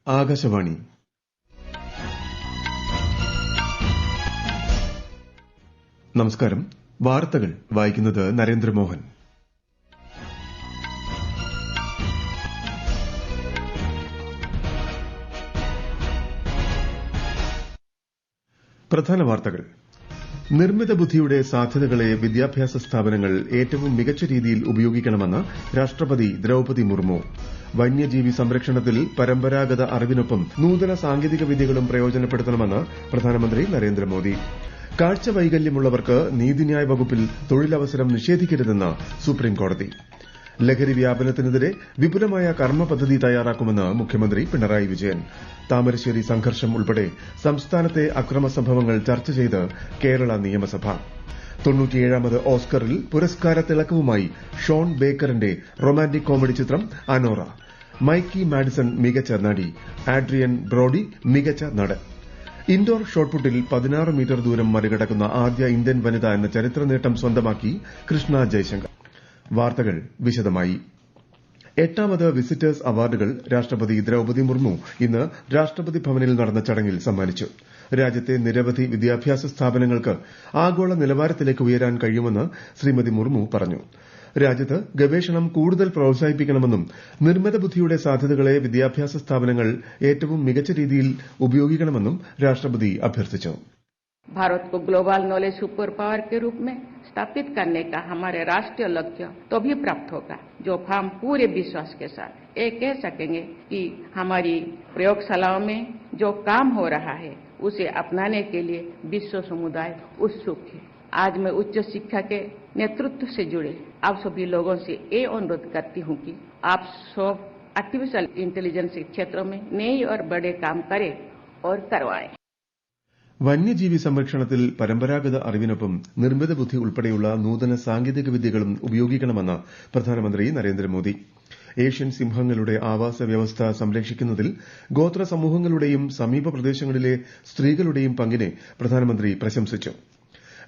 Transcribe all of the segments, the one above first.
ആകാശവാണി. നമസ്കാരം. വാർത്തകൾ വായിക്കുന്നത് നരേന്ദ്രമോഹൻ. പ്രധാന വാർത്തകൾ. നിർമ്മിത ബുദ്ധിയുടെ സാധ്യതകളെ വിദ്യാഭ്യാസ സ്ഥാപനങ്ങൾ ഏറ്റവും മികച്ച രീതിയിൽ ഉപയോഗിക്കണമെന്ന് രാഷ്ട്രപതി ദ്രൌപദി മുർമു. വന്യജീവി സംരക്ഷണത്തിൽ പരമ്പരാഗത അറിവിനൊപ്പം നൂതന സാങ്കേതിക വിദ്യകളും പ്രയോജനപ്പെടുത്തണമെന്ന് പ്രധാനമന്ത്രി നരേന്ദ്രമോദി. കാഴ്ച വൈകല്യമുള്ളവർക്ക് നീതിന്യായ വകുപ്പിൽ തൊഴിലവസരം നിഷേധിക്കരുതെന്ന് സുപ്രീംകോടതി. ലഹരി വ്യാപനത്തിനെതിരെ വിപുലമായ കർമ്മ പദ്ധതി തയ്യാറാക്കുമെന്ന് മുഖ്യമന്ത്രി പിണറായി വിജയൻ. താമരശ്ശേരി സംഘർഷം ഉൾപ്പെടെ സംസ്ഥാനത്തെ അക്രമ സംഭവങ്ങൾ ചർച്ച ചെയ്ത് കേരള നിയമസഭ. 97ാമത് ഓസ്കറിൽ പുരസ്കാര തിളക്കവുമായി ഷോൺ ബേക്കറിന്റെ റൊമാന്റിക് കോമഡി ചിത്രം അനോറ. മൈക്കി മാഡിസൺ മികച്ച നടി, ആഡ്രിയൻ ബ്രോഡി മികച്ച നടൻ. ഇൻഡോർ ഷോട്ട്പുട്ടിൽ 16 മീറ്റർ ദൂരം മറികടക്കുന്ന ആദ്യ ഇന്ത്യൻ വനിത എന്ന ചരിത്ര നേട്ടം സ്വന്തമാക്കി കൃഷ്ണ ജയശങ്കർ. വാർത്തകൾ വിശദമായി. 8ാമത് വിസിറ്റേഴ്സ് അവാർഡുകൾ രാഷ്ട്രപതി ദ്രൌപദി മുർമു ഇന്ന് രാഷ്ട്രപതി ഭവനിൽ നടന്ന ചടങ്ങിൽ സമ്മാനിച്ചു. രാജ്യത്തെ നിരവധി വിദ്യാഭ്യാസ സ്ഥാപനങ്ങൾക്ക് ആഗോള നിലവാരത്തിലേക്ക് ഉയരാൻ കഴിയുമെന്ന് ശ്രീമതി മുർമു പറഞ്ഞു. രാജ്യത്ത് ഗവേഷണം കൂടുതൽ പ്രോത്സാഹിപ്പിക്കണമെന്നും നിർമ്മിത ബുദ്ധിയുടെ സാധ്യതകളെ വിദ്യാഭ്യാസ സ്ഥാപനങ്ങൾ ഏറ്റവും മികച്ച രീതിയിൽ ഉപയോഗിക്കണമെന്നും രാഷ്ട്രപതി അഭ്യർത്ഥിച്ചു. भारत को ग्लोबल नॉलेज सुपर पावर के रूप में स्थापित करने का हमारे राष्ट्रीय लक्ष्य तो भी प्राप्त होगा जो हम पूरे विश्वास के साथ ये कह सकेंगे कि हमारी प्रयोगशालाओं में जो काम हो रहा है उसे अपनाने के लिए विश्व समुदाय उत्सुक है. आज मैं उच्च शिक्षा के नेतृत्व से जुड़े आप सभी लोगों से ये अनुरोध करती हूँ कि आप सब आर्टिफिशियल इंटेलिजेंस के क्षेत्रों में नए और बड़े काम करें और करवाएं. വന്യജീവി സംരക്ഷണത്തിൽ പരമ്പരാഗത അറിവിനൊപ്പം നിർമ്മിത ബുദ്ധി ഉൾപ്പെടെയുള്ള നൂതന സാങ്കേതിക വിദ്യകളും ഉപയോഗിക്കണമെന്ന് പ്രധാനമന്ത്രി നരേന്ദ്രമോദി. ഏഷ്യൻ സിംഹങ്ങളുടെ ആവാസ വ്യവസ്ഥ സംരക്ഷിക്കുന്നതിൽ ഗോത്ര സമൂഹങ്ങളുടെയും സമീപ പ്രദേശങ്ങളിലെ സ്ത്രീകളുടെയും പങ്കിനെ പ്രധാനമന്ത്രി പ്രശംസിച്ചു.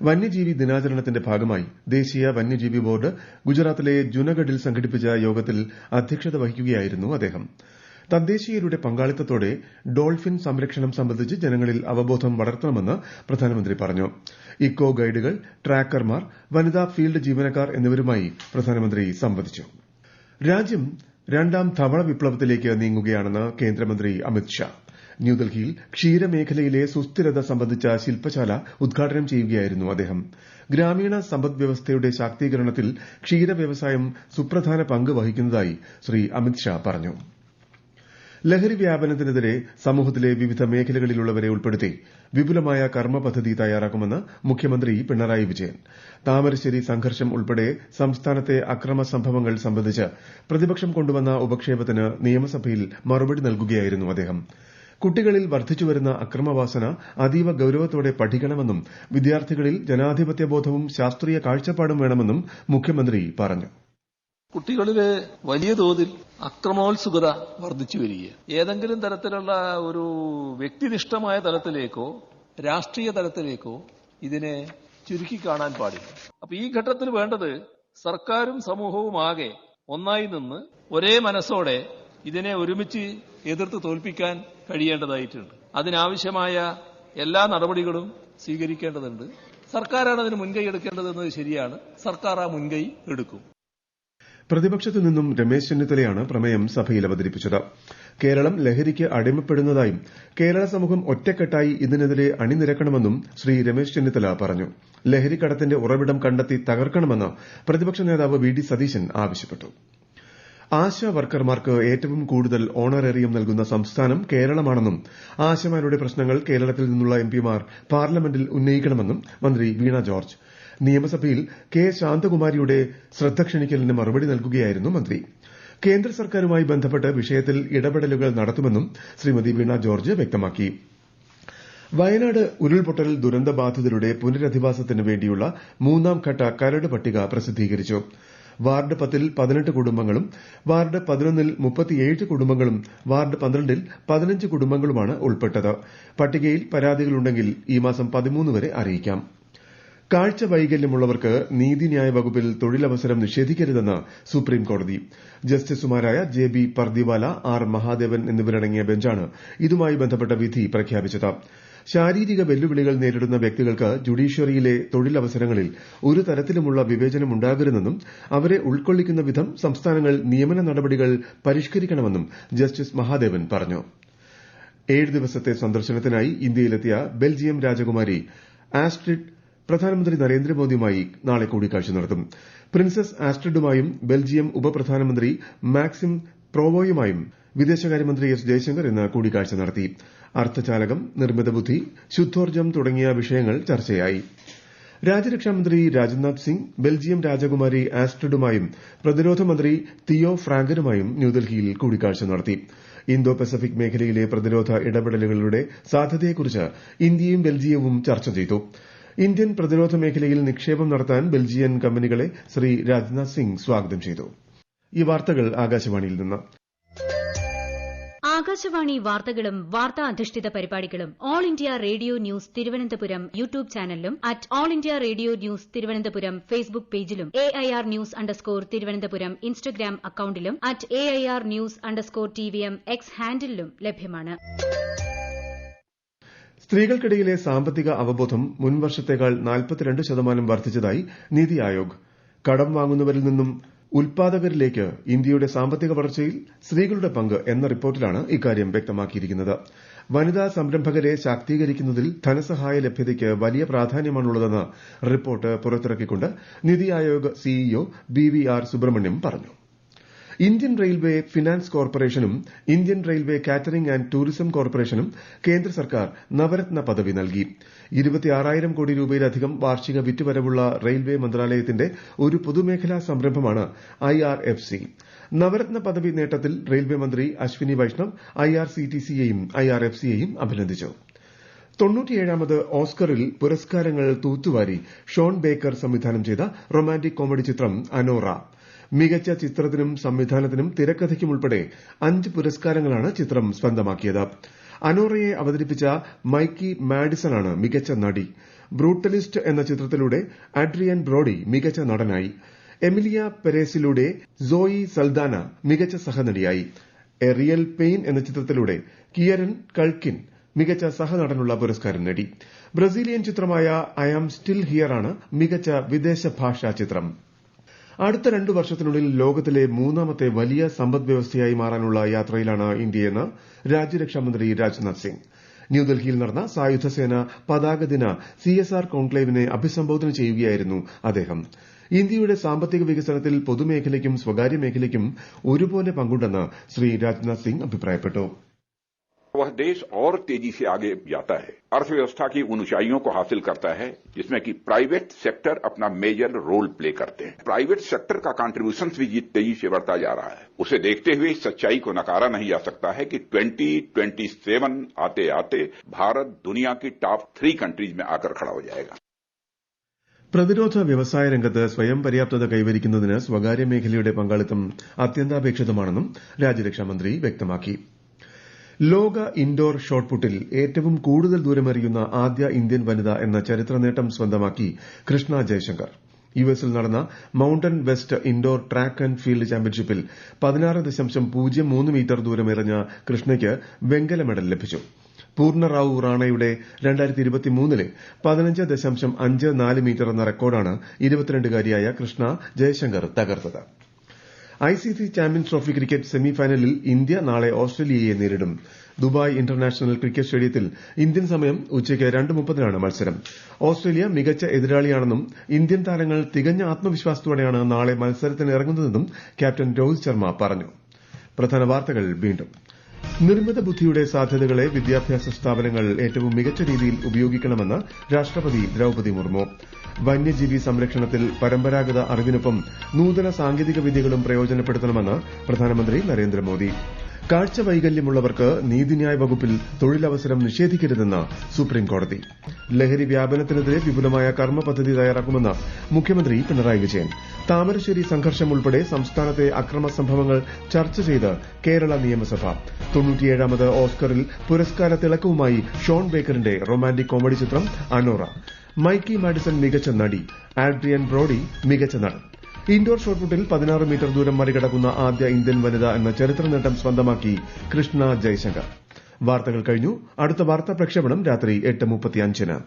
വന്യജീവി ദിനാചരണത്തിന്റെ ഭാഗമായി ദേശീയ വന്യജീവി ബോർഡ് ഗുജറാത്തിലെ ജുനഗഡിൽ സംഘടിപ്പിച്ച യോഗത്തിൽ അധ്യക്ഷത വഹിക്കുകയായിരുന്നു അദ്ദേഹം. തദ്ദേശീയരുടെ പങ്കാളിത്തത്തോടെ ഡോൾഫിൻ സംരക്ഷണം സംബന്ധിച്ച് ജനങ്ങളിൽ അവബോധം വളർത്തണമെന്ന് പ്രധാനമന്ത്രി പറഞ്ഞു. ഇക്കോ ഗൈഡുകൾ, ട്രാക്കർമാർ, വനിതാ ഫീൽഡ് ജീവനക്കാർ എന്നിവരുമായി പ്രധാനമന്ത്രി സംവദിച്ചു. രാജ്യം 2ാം ധവള വിപ്ലവത്തിലേക്ക് നീങ്ങുകയാണെന്ന് കേന്ദ്രമന്ത്രി അമിത് ഷാ. ന്യൂഡൽഹിയിൽ ക്ഷീരമേഖലയിലെ സുസ്ഥിരത സംബന്ധിച്ച ശില്പശാല ഉദ്ഘാടനം ചെയ്യുകയായിരുന്നു അദ്ദേഹം. ഗ്രാമീണ സമ്പദ് വ്യവസ്ഥയുടെ ശാക്തീകരണത്തിൽ ക്ഷീര വ്യവസായം സുപ്രധാന പങ്ക് വഹിക്കുന്നതായി ശ്രീ അമിത് ഷാ പറഞ്ഞു. ലഹരി വ്യാപനത്തിനെതിരെ സമൂഹത്തിലെ വിവിധ മേഖലകളിലുള്ളവരെ ഉൾപ്പെടുത്തി വിപുലമായ കർമ്മ പദ്ധതി തയ്യാറാക്കുമെന്ന് മുഖ്യമന്ത്രി പിണറായി വിജയൻ. താമരശ്ശേരി സംഘർഷം ഉൾപ്പെടെ സംസ്ഥാനത്തെ അക്രമ സംഭവങ്ങൾ സംബന്ധിച്ച് പ്രതിപക്ഷം കൊണ്ടുവന്ന ഉപക്ഷേപത്തിന് നിയമസഭയിൽ മറുപടി നൽകുകയായിരുന്നു അദ്ദേഹം. കുട്ടികളിൽ വർദ്ധിച്ചുവരുന്ന അക്രമവാസന അതീവ ഗൌരവത്തോടെ പഠിക്കണമെന്നും വിദ്യാർത്ഥികളിൽ ജനാധിപത്യബോധവും ശാസ്ത്രീയ കാഴ്ചപ്പാടും വേണമെന്നും മുഖ്യമന്ത്രി പറഞ്ഞു. കുട്ടികളിലെ വലിയ തോതിൽ അക്രമോത്സുകത വർദ്ധിച്ചു വരികയാണ്. ഏതെങ്കിലും തരത്തിലുള്ള ഒരു വ്യക്തിനിഷ്ഠമായ തലത്തിലേക്കോ രാഷ്ട്രീയ തലത്തിലേക്കോ ഇതിനെ ചുരുക്കി കാണാൻ പാടില്ല. അപ്പൊ ഈ ഘട്ടത്തിൽ വേണ്ടത് സർക്കാരും സമൂഹവും ആകെ ഒന്നായി നിന്ന് ഒരേ മനസ്സോടെ ഇതിനെ ഒരുമിച്ച് എതിർത്ത് തോൽപ്പിക്കാൻ കഴിയേണ്ടതായിട്ടുണ്ട്. അതിനാവശ്യമായ എല്ലാ നടപടികളും സ്വീകരിക്കേണ്ടതുണ്ട്. സർക്കാരാണ് അതിന് മുൻകൈ എടുക്കേണ്ടതെന്നത് ശരിയാണ്. സർക്കാർ ആ മുൻകൈ എടുക്കും. പ്രതിപക്ഷത്തു നിന്നും രമേശ് ചെന്നിത്തലയാണ് പ്രമേയം സഭയിൽ അവതരിപ്പിച്ചത്. കേരളം ലഹരിക്ക് അടിമപ്പെടുന്നതായും കേരള സമൂഹം ഒറ്റക്കെട്ടായി ഇതിനെതിരെ അണിനിരക്കണമെന്നും ശ്രീ രമേശ് ചെന്നിത്തല പറഞ്ഞു. ലഹരിക്കടത്തിന്റെ ഉറവിടം കണ്ടെത്തി തകർക്കണമെന്ന് പ്രതിപക്ഷ നേതാവ് വി ഡി സതീശൻ ആവശ്യപ്പെട്ടു. ആശാ വർക്കർമാർക്ക് ഏറ്റവും കൂടുതൽ ഓണറേറിയം നൽകുന്ന സംസ്ഥാനം കേരളമാണെന്നും ആശമാരുടെ പ്രശ്നങ്ങൾ കേരളത്തിൽ നിന്നുള്ള എംപിമാർ പാർലമെന്റിൽ ഉന്നയിക്കണമെന്നും മന്ത്രി വീണ ജോർജ്. നിയമസഭയിൽ കെ ശാന്തകുമാരിയുടെ ശ്രദ്ധ ക്ഷണിക്കലിന് മറുപടി നൽകുകയായിരുന്നു മന്ത്രി. കേന്ദ്ര സർക്കാരുമായി ബന്ധപ്പെട്ട് വിഷയത്തിൽ ഇടപെടലുകൾ നടത്തുമെന്നും ശ്രീമതി വീണ ജോർജ് വ്യക്തമാക്കി. വയനാട് ഉരുൾപൊട്ടൽ ദുരന്തബാധിതരുടെ പുനരധിവാസത്തിന് വേണ്ടിയുള്ള 3ാം ഘട്ട കരട് പട്ടിക പ്രസിദ്ധീകരിച്ചു. വാർഡ് 10ൽ 18 കുടുംബങ്ങളും വാർഡ് 11ൽ 37 കുടുംബങ്ങളും വാർഡ് 12ൽ 15 കുടുംബങ്ങളുമാണ് ഉൾപ്പെട്ടത്. പട്ടികയിൽ പരാതികളുണ്ടെങ്കിൽ ഈ മാസം 13 വരെ അറിയിക്കാം. കാഴ്ച വൈകല്യമുള്ളവർക്ക് നീതിന്യായ വകുപ്പിൽ തൊഴിലവസരം നിഷേധിക്കരുതെന്ന് സുപ്രീംകോടതി. ജസ്റ്റിസുമാരായ JB പർദിവാല, R മഹാദേവൻ എന്നിവരടങ്ങിയ ബെഞ്ചാണ് ഇതുമായി ബന്ധപ്പെട്ട വിധി പ്രഖ്യാപിച്ചത്. ശാരീരിക വെല്ലുവിളികൾ നേരിടുന്ന വ്യക്തികൾക്ക് ജുഡീഷ്യറിയിലെ തൊഴിലവസരങ്ങളിൽ ഒരു തരത്തിലുമുള്ള വിവേചനമുണ്ടാകരുതെന്നും അവരെ ഉൾക്കൊള്ളിക്കുന്ന വിധം സംസ്ഥാനങ്ങൾ നിയമന നടപടികൾ പരിഷ്കരിക്കണമെന്നും ജസ്റ്റിസ് മഹാദേവൻ പറഞ്ഞു. 7 ദിവസത്തെ സന്ദർശനത്തിനായി ഇന്ത്യയിലെത്തിയ ബെൽജിയം രാജകുമാരി ആസ്ട്രിഡ് പ്രധാനമന്ത്രി നരേന്ദ്രമോദിയുമായി നാളെ കൂടിക്കാഴ്ച നടത്തും. പ്രിൻസസ് ആസ്ട്രിഡുമായും ബെൽജിയം ഉപപ്രധാനമന്ത്രി മാക്സിം പ്രോവോയുമായും വിദേശകാര്യമന്ത്രി S ജയശങ്കർ ഇന്ന് കൂടിക്കാഴ്ച നടത്തി. അർദ്ധചാലകം, നിർമ്മിത ബുദ്ധി, ശുദ്ധോർജ്ജം തുടങ്ങിയ വിഷയങ്ങൾ ചർച്ചയായി. രാജ്യരക്ഷാമന്ത്രി രാജ്നാഥ് സിംഗ് ബെൽജിയം രാജകുമാരി ആസ്ട്രിഡുമായും പ്രതിരോധ മന്ത്രി തിയോ ഫ്രാങ്കനുമായും ന്യൂഡൽഹിയിൽ കൂടിക്കാഴ്ച നടത്തി. ഇന്തോ പസഫിക് മേഖലയിലെ പ്രതിരോധ ഇടപെടലുകളുടെ സാധ്യതയെക്കുറിച്ച് ഇന്ത്യയും ബെൽജിയവും ചർച്ച ചെയ്തു. ഇന്ത്യൻ പ്രതിരോധ മേഖലയിൽ നിക്ഷേപം നടത്താൻ ബെൽജിയൻ കമ്പനികളെ ശ്രീ രാജ്നാഥ് സിംഗ് സ്വാഗതം ചെയ്തു. ഈ വാർത്തകൾ ആകാശവാണിയിൽ നിന്ന്. ആകാശവാണി വാർത്തകളും വാർത്താ അധിഷ്ഠിത പരിപാടികളും all India radio news Thiruvananthapuram YouTube ചാനലിലും @all India radio news Thiruvananthapuram Facebook പേജിലും AIR ന്യൂസ് _തിരുവനന്തപുരം ഇൻസ്റ്റഗ്രാം അക്കൌണ്ടിലും @AIR ന്യൂസ് _TVM X ഹാൻഡിലും ലഭ്യമാണ്. സ്ത്രീകൾക്കിടയിലെ സാമ്പത്തിക അവബോധം മുൻവർഷത്തേക്കാൾ 42% വർദ്ധിച്ചതായി നീതി ആയോഗ്. കടം വാങ്ങുന്നവരിൽ നിന്നും ഉൽപാദകരിലേക്ക് ഇന്ത്യയുടെ സാമ്പത്തിക വളർച്ചയിൽ സ്ത്രീകളുടെ പങ്ക് എന്ന റിപ്പോർട്ടിലാണ് ഇക്കാര്യം വ്യക്തമാക്കിയിരിക്കുന്നത്. വനിതാ സംരംഭകരെ ശാക്തീകരിക്കുന്നതിൽ ധനസഹായ ലഭ്യതയ്ക്ക് വലിയ പ്രാധാന്യമാണുള്ളതെന്ന് report പുറത്തിറക്കിക്കൊണ്ട് NITI Aayog CEO BVR Subrahmanyam പറഞ്ഞു. ഇന്ത്യൻ റെയിൽവേ ഫിനാൻസ് കോർപ്പറേഷനും Indian railway catering and tourism കോർപ്പറേഷനും കേന്ദ്ര സർക്കാർ നവരത്ന പദവി നൽകി. 26,000 കോടി രൂപയിലധികം വാർഷിക വിറ്റുവരവുള്ള റെയിൽവേ മന്ത്രാലയത്തിന്റെ ഒരു പൊതുമേഖലാ സംരംഭമാണ് IRFC. നവരത്ന പദവി നേട്ടത്തിൽ റെയിൽവേ മന്ത്രി അശ്വിനി വൈഷ്ണവ് IRCTCയെയും IRFCയെയും അഭിനന്ദിച്ചു. 97ാമത് ഓസ്കറിൽ പുരസ്കാരങ്ങൾ തൂത്തുവാരി ഷോൺ ബേക്കർ സംവിധാനം ചെയ്ത റൊമാന്റിക് കോമഡി ചിത്രം അനോറ. മികച്ച ചിത്രത്തിനും സംവിധാനത്തിനും തിരക്കഥയ്ക്കും ഉൾപ്പെടെ 5 പുരസ്കാരങ്ങളാണ് ചിത്രം സ്വന്തമാക്കിയത്. അനോറയെ അവതരിപ്പിച്ച മൈക്കി മാഡിസണാണ് മികച്ച നടി. ബ്രൂട്ടലിസ്റ്റ് എന്ന ചിത്രത്തിലൂടെ അഡ്രിയൻ ബ്രോഡി മികച്ച നടനായി. എമിലിയ പെരേസിലൂടെ സോയി സൽദാന മികച്ച സഹനടിയായി. എ റിയൽ പെയിൻ എന്ന ചിത്രത്തിലൂടെ കിയരൻ കൾക്കിൻ മികച്ച സഹനടനുള്ള പുരസ്കാരം നേടി. ബ്രസീലിയൻ ചിത്രമായ ഐ ആം സ്റ്റിൽ ഹിയർ ആണ് മികച്ച വിദേശ ഭാഷാ ചിത്രം. അടുത്ത 2 വർഷത്തിനുള്ളിൽ ലോകത്തിലെ 3ാമത്തെ വലിയ സമ്പദ് വ്യവസ്ഥയായി മാറാനുള്ള യാത്രയിലാണ് ഇന്ത്യയെന്ന് രാജ്യരക്ഷാമന്ത്രി രാജ്നാഥ് സിംഗ്. ന്യൂഡൽഹിയിൽ നടന്ന സായുധ സേന പതാക ദിന CSR കോൺക്ലേവിനെ അഭിസംബോധന ചെയ്യുകയായിരുന്നു അദ്ദേഹം. ഇന്ത്യയുടെ സാമ്പത്തിക വികസനത്തിൽ പൊതുമേഖലയ്ക്കും സ്വകാര്യ മേഖലയ്ക്കും ഒരുപോലെ പങ്കുണ്ടെന്ന് ശ്രീ രാജ്നാഥ് സിംഗ് അഭിപ്രായപ്പെട്ടു. वह देश और तेजी से आगे जाता है, अर्थव्यवस्था की उन ऊंचाइयों को हासिल करता है जिसमें कि प्राइवेट सेक्टर अपना मेजर रोल प्ले करते हैं. प्राइवेट सेक्टर का कंट्रीब्यूशन भी तेजी से बढ़ता जा रहा है. उसे देखते हुए इस सच्चाई को नकारा नहीं जा सकता है कि 2027 आते आते भारत दुनिया की टॉप 3 कंट्रीज में आकर खड़ा हो जाएगा. പ്രതിരോധ വ്യവസായ രംഗത്ത് സ്വയം പര്യാപ്തത കൈവരിക്കുന്നതിന് സ്വകാര്യ മേഖലയുടെ പങ്കാളിത്തം അത്യന്താപേക്ഷിതമാണെന്നും രാജ്യരക്ഷാമന്ത്രി വ്യക്തമാക്കി. ലോക ഇൻഡോർ ഷോട്ട്പുട്ടിൽ ഏറ്റവും കൂടുതൽ ദൂരമെറിയുന്ന ആദ്യ ഇന്ത്യൻ വനിത എന്ന ചരിത്ര നേട്ടം സ്വന്തമാക്കി കൃഷ്ണ ജയശങ്കർ. യുഎസിൽ നടന്ന Mountain West indoor track and field ചാമ്പ്യൻഷിപ്പിൽ 16.03 മീറ്റർ ദൂരമെറിഞ്ഞ കൃഷ്ണയ്ക്ക് വെങ്കല മെഡൽ ലഭിച്ചു. പൂർണ്ണ റാവു റാണയുടെ 2023 15.54 മീറ്റർ എന്ന റെക്കോർഡാണ് 22കാരിയായ കൃഷ്ണ ജയശങ്കർ തകർത്തത്. ICC ചാമ്പ്യൻസ് ട്രോഫി ക്രിക്കറ്റ് സെമിഫൈനലിൽ ഇന്ത്യ നാളെ ഓസ്ട്രേലിയയെ നേരിടും. ദുബായ് ഇന്റർനാഷണൽ ക്രിക്കറ്റ് സ്റ്റേഡിയത്തിൽ ഇന്ത്യൻ സമയം ഉച്ചയ്ക്ക് 2:30 മത്സരം. ഓസ്ട്രേലിയ മികച്ച എതിരാളിയാണെന്നും ഇന്ത്യൻ താരങ്ങൾ തികഞ്ഞ ആത്മവിശ്വാസത്തോടെയാണ് നാളെ മത്സരത്തിന് ഇറങ്ങുന്നതെന്നും ക്യാപ്റ്റൻ രോഹിത് ശർമ്മ പറഞ്ഞു. പ്രധാന വാർത്തകൾ വീണ്ടും. നിർമ്മിത ബുദ്ധിയുടെ സാധ്യതകളെ വിദ്യാഭ്യാസ സ്ഥാപനങ്ങൾ ഏറ്റവും മികച്ച രീതിയിൽ ഉപയോഗിക്കണമെന്ന് രാഷ്ട്രപതി ദ്രൌപദി മുർമു. വന്യജീവി സംരക്ഷണത്തിൽ പരമ്പരാഗത അറിവിനൊപ്പം നൂതന സാങ്കേതിക വിദ്യകളും പ്രയോജനപ്പെടുത്തണമെന്ന് പ്രധാനമന്ത്രി നരേന്ദ്രമോദി. കാഴ്ച വൈകല്യമുള്ളവർക്ക് നീതിന്യായ വകുപ്പിൽ തൊഴിലവസരം നിഷേധിക്കരുതെന്ന് സുപ്രീംകോടതി. ലഹരി വ്യാപനത്തിനെതിരെ വിപുലമായ കർമ്മ പദ്ധതി തയ്യാറാക്കുമെന്ന് മുഖ്യമന്ത്രി പിണറായി വിജയൻ. താമരശ്ശേരി സംഘർഷം ഉൾപ്പെടെ സംസ്ഥാനത്തെ അക്രമ സംഭവങ്ങൾ ചർച്ച ചെയ്ത് കേരള നിയമസഭ. 97ാമത് ഓസ്കറിൽ പുരസ്കാര തിളക്കവുമായി ഷോൺ ബേക്കറിന്റെ റൊമാന്റിക് കോമഡി ചിത്രം അനോറ. മൈക്കി മാഡിസൺ മികച്ച നടി, ആഡ്രിയൻ ബ്രോഡി മികച്ച നടൻ. ഇൻഡോർ ഷോട്ട്പുട്ടിൽ 16 മീറ്റർ ദൂരം മറികടക്കുന്ന ആദ്യ ഇന്ത്യൻ വനിത എന്ന ചരിത്ര നേട്ടം സ്വന്തമാക്കി കൃഷ്ണ ജയശങ്കർ. വാർത്തകൾ കഴിഞ്ഞു. അടുത്ത വാർത്താ പ്രക്ഷേപണം രാത്രി 8:35.